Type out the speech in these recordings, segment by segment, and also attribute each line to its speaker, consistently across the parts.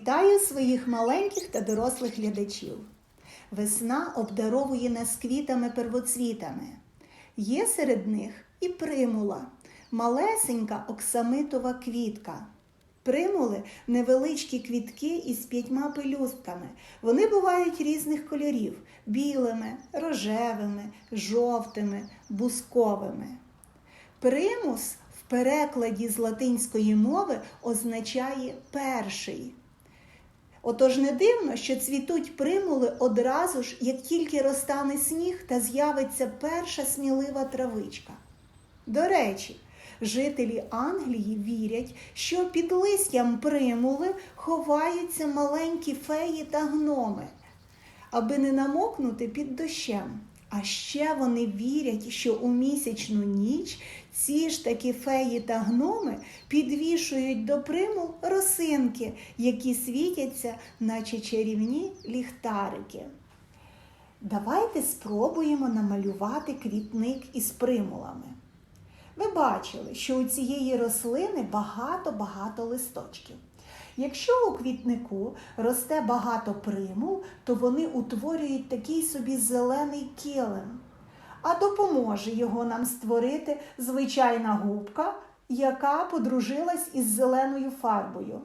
Speaker 1: Вітаю своїх маленьких та дорослих глядачів. Весна обдаровує нас квітами-первоцвітами. Є серед них і примула, малесенька оксамитова квітка. Примули – невеличкі квітки із 5 пелюстками. Вони бувають різних кольорів – білими, рожевими, жовтими, бусковими. Примус в перекладі з латинської мови означає «перший». Отож не дивно, що цвітуть примули одразу ж, як тільки розтане сніг та з'явиться перша смілива травичка. До речі, жителі Англії вірять, що під листям примули ховаються маленькі феї та гноми, аби не намокнути під дощем. А ще вони вірять, що у місячну ніч ці ж таки феї та гноми підвішують до примул росинки, які світяться, наче чарівні ліхтарики. Давайте спробуємо намалювати квітник із примулами. Ви бачили, що у цієї рослини багато листочків. Якщо у квітнику росте багато примул, то вони утворюють такий собі зелений килим. А допоможе його нам створити звичайна губка, яка подружилась із зеленою фарбою.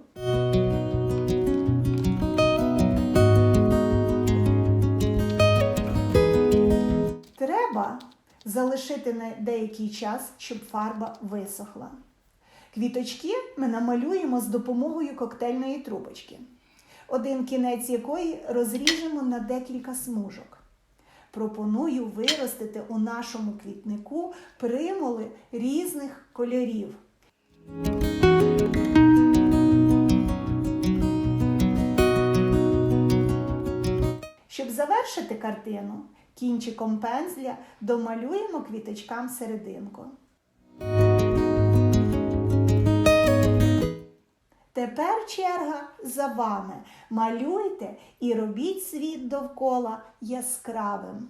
Speaker 1: Треба залишити на деякий час, щоб фарба висохла. Квіточки ми намалюємо з допомогою коктейльної трубочки, один кінець якої розріжемо на декілька смужок. Пропоную виростити у нашому квітнику примули різних кольорів. Щоб завершити картину, кінчиком пензля домалюємо квіточкам серединку. Тепер черга за вами. Малюйте і робіть світ довкола яскравим.